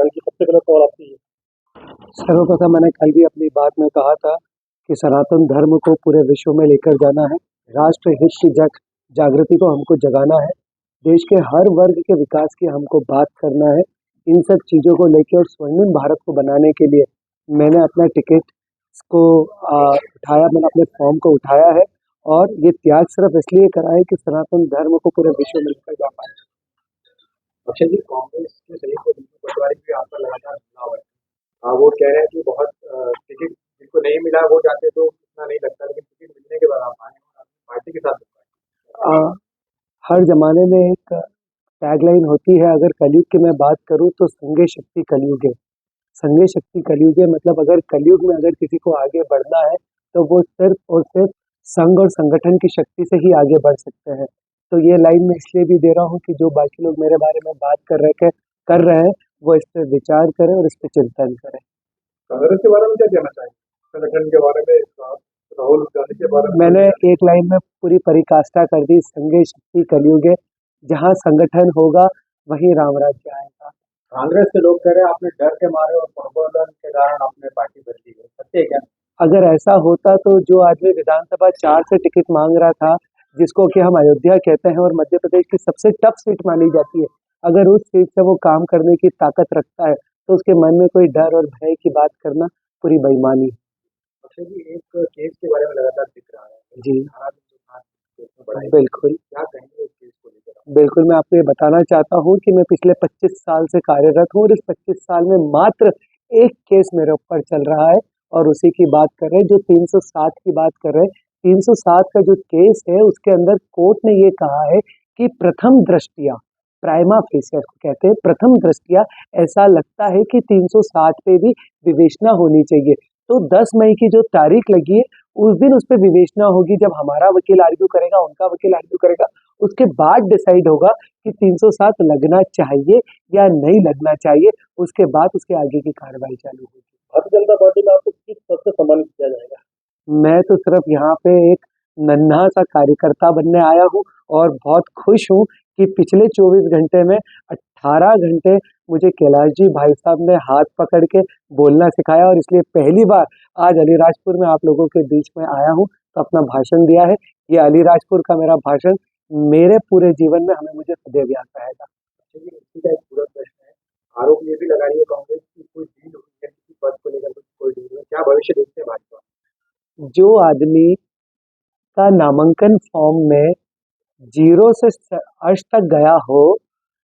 Channel की सबसे पहले कॉल आपकी है। सर्वप्रथम मैंने कल भी अपनी बात में कहा था कि सनातन धर्म को पूरे विश्व में लेकर जाना है, राष्ट्र हित की जागृति को हमको जगाना है, देश के हर वर्ग के विकास की हमको बात करना है। इन सब चीज़ों को लेकर और स्वर्णिम भारत को बनाने के लिए मैंने अपना टिकट को उठाया, मैंने अपने फॉर्म को उठाया है और ये त्याग सिर्फ इसलिए करा है कि सनातन धर्म को पूरे विश्व में लेकर जा पाए। अक्षय जी, कांग्रेस के सही को दीपक पटवारी भी आप पर लगातार हमला हुआ है। वो कह रहे हैं कि बहुत टिकट जिनको नहीं मिला वो जाते तो इतना नहीं लगता, लेकिन टिकट मिलने के बाद आप आए और आपने पार्टी के साथ दिखाया। हर जमाने में एक टैगलाइन होती है, अगर कलयुग की मैं बात करूं तो संघे शक्ति कलयुग है। संघे शक्ति कलयुग है मतलब अगर कलयुग में अगर किसी को आगे बढ़ना है तो वो सिर्फ और सिर्फ संघ और संगठन की शक्ति से ही आगे बढ़ सकते हैं। तो ये लाइन मैं इसलिए भी दे रहा हूँ कि जो बाकी लोग मेरे बारे में बात कर रहे हैं वो इस पर विचार करें और इस पर चिंतन करें। कांग्रेस के बारे में क्या कहना चाहेंगे? संगठन के बारे में, राहुल गांधी के बारे में? मैंने एक लाइन में पूरी परिकाष्ठा कर दी, संघे शक्ति कलयुग है, जहाँ संगठन होगा वहीं राम राज्य आएगा। कांग्रेस के लोग कह रहे हैं आपने डर के मारे और प्रबंधन के कारण आपने पार्टी बदली है, सत्य है क्या? अगर ऐसा होता तो जो आदमी विधानसभा 4 से टिकट मांग रहा था, जिसको कि हम अयोध्या कहते हैं और मध्य प्रदेश की सबसे टफ सीट मानी जाती है, अगर उस सीट से वो काम करने की ताकत रखता है तो उसके मन में कोई डर और भय की बात करना पूरी बेईमानी है। अक्षय जी, एक केस के बारे में लगातार दिख रहा है जी बिल्कुल, बिल्कुल क्या कहेंगे इस केस को लेकर? बिल्कुल, मैं आपको ये बताना चाहता हूँ कि मैं पिछले 25 साल से कार्यरत हूँ और इस 25 साल में मात्र एक केस मेरे ऊपर चल रहा है और उसी की बात कर रहे हैं, जो 307 की बात कर रहे हैं। 307 का जो केस है उसके अंदर कोर्ट ने ये कहा है कि प्रथम दृष्टया, प्राइमा फेसिया कहते हैं, प्रथम दृष्टया ऐसा लगता है कि 307 पे भी विवेचना होनी चाहिए। तो 10 मई की जो तारीख लगी है उस दिन उस पर विवेचना होगी, जब हमारा वकील आर्ग्यू करेगा, उनका वकील आर्ग्यू करेगा, उसके बाद डिसाइड होगा कि 307 लगना चाहिए या नहीं लगना चाहिए। उसके बाद उसके आगे की कार्रवाई चालू होगी। भारतीय जनता पार्टी में आपको किस पद से सम्मानित किया जाएगा? मैं तो सिर्फ यहाँ पे एक नन्हा सा कार्यकर्ता बनने आया हूँ और बहुत खुश हूँ कि पिछले 24 घंटे में 18 घंटे मुझे कैलाश जी भाई साहब ने हाथ पकड़ के बोलना सिखाया और इसलिए पहली बार आज अलीराजपुर में आप लोगों के बीच में आया हूँ तो अपना भाषण दिया है। ये अलीराजपुर का मेरा भाषण मेरे पूरे जीवन में मुझे सदैव याद रहेगा। इसी का एक पूरा प्रश्न है, आरोप ये भी लगा रही है कांग्रेस की कोई डील हुई है किसी पद को लेकर, कोई डील है क्या? भविष्य देखते हैं भाजपा? जो आदमी का नामांकन फॉर्म में 0 से अर्श तक गया हो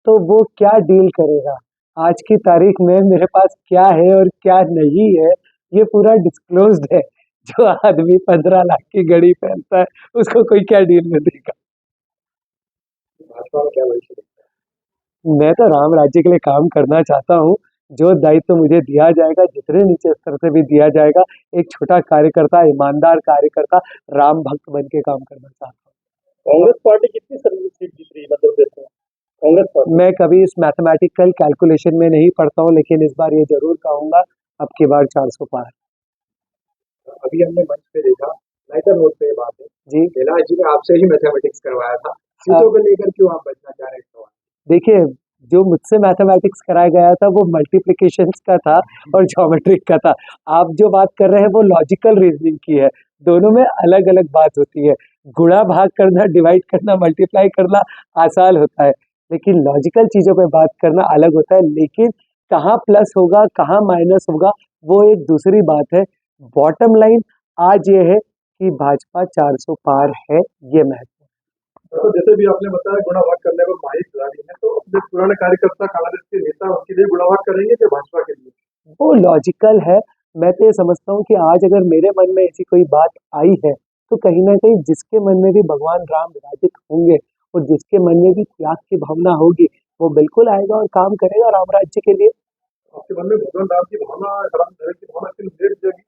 तो वो क्या डील करेगा? आज की तारीख में मेरे पास क्या है और क्या नहीं है ये पूरा डिस्क्लोज्ड है। जो आदमी 15 लाख की घड़ी पहनता है उसको कोई क्या डील में देगा? भाजपा में क्या भविष्य देखते हैं? मैं तो राम राज्य के लिए काम करना चाहता हूँ। जो दायित्व तो मुझे दिया जाएगा, जितने नीचे स्तर से भी दिया जाएगा, एक छोटा कार्यकर्ता, ईमानदार कार्यकर्ता, राम भक्त बन के काम करना चाहता हूँ। कांग्रेस पार्टी कितनी सीट जीत रही है मध्य प्रदेश में? कांग्रेस पार्टी मैं कभी इस मैथमेटिकल कैलकुलेशन में नहीं पढ़ता हूँ, लेकिन इस बार ये जरूर कहूंगा अब की बार 400 पार। अभी हमने मंच पे देखा, लाइटर नोट पे ये बात है जी कैलाश जी ने आपसे ही मैथमेटिक्स करवाया था, सीटों को लेकर क्यों आप बचना चाह रहे हैं? देखिए, जो मुझसे मैथमेटिक्स कराया गया था वो मल्टीप्लिकेशंस का था और ज्योमेट्रिक का था। आप जो बात कर रहे हैं वो लॉजिकल रीजनिंग की है। दोनों में अलग अलग बात होती है। गुणा भाग करना, डिवाइड करना, मल्टीप्लाई करना आसान होता है, लेकिन लॉजिकल चीज़ों पे बात करना अलग होता है। लेकिन कहाँ प्लस होगा, कहाँ माइनस होगा, वो एक दूसरी बात है। बॉटम लाइन आज ये है कि भाजपा 400 पार है, ये महत्व। तो जैसे भी आपने बताया गुणा भाग करने में माहिर खिलाड़ी है, तो अपने पुराने कार्यकर्ता कांग्रेस के नेता उनके लिए गुणा भाग करेंगे कि भाजपा के लिए? वो लॉजिकल है। मैं तो ये समझता हूँ कि आज अगर मेरे मन में ऐसी कोई बात आई है तो कहीं ना कहीं जिसके मन में भी भगवान राम विराजित होंगे और जिसके मन में भी त्याग की भावना होगी वो बिल्कुल आएगा और काम करेगा राम राज्य के लिए। आपके मन में भगवान राम की भावना, राम धर्म की भावना क्यों लेट जाएगी?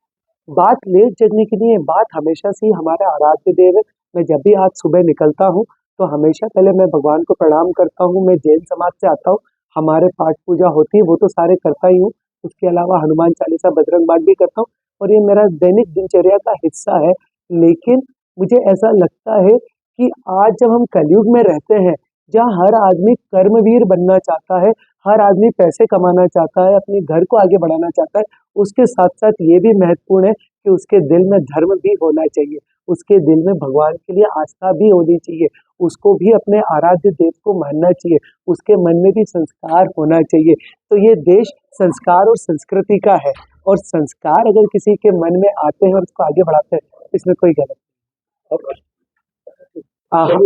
बात लेट जगने की नहीं है, बात हमेशा से ही हमारे आराध्य देव है। मैं जब भी आज सुबह निकलता हूँ तो हमेशा पहले मैं भगवान को प्रणाम करता हूँ। मैं जैन समाज से आता हूँ, हमारे पाठ पूजा होती है वो तो सारे करता ही हूँ। उसके अलावा हनुमान चालीसा, बजरंग बाण भी करता हूँ और ये मेरा दैनिक दिनचर्या का हिस्सा है। लेकिन मुझे ऐसा लगता है कि आज जब हम कलयुग में रहते हैं, जहाँ हर आदमी कर्मवीर बनना चाहता है, हर आदमी पैसे कमाना चाहता है, अपने घर को आगे बढ़ाना चाहता है। उसके साथ-साथ ये भी महत्वपूर्ण है कि उसके दिल में धर्म भी होना चाहिए, उसके दिल में भगवान के लिए आस्था भी होनी चाहिए, उसको भी अपने आराध्य देव को मानना चाहिए, उसके मन में भी संस्कार होना चाहिए। तो ये देश संस्कार और संस्कृति का है, और संस्कार अगर किसी के मन में आते हैं और उसको आगे बढ़ाते हैं, इसमें कोई गलत नहीं। अब हाँ।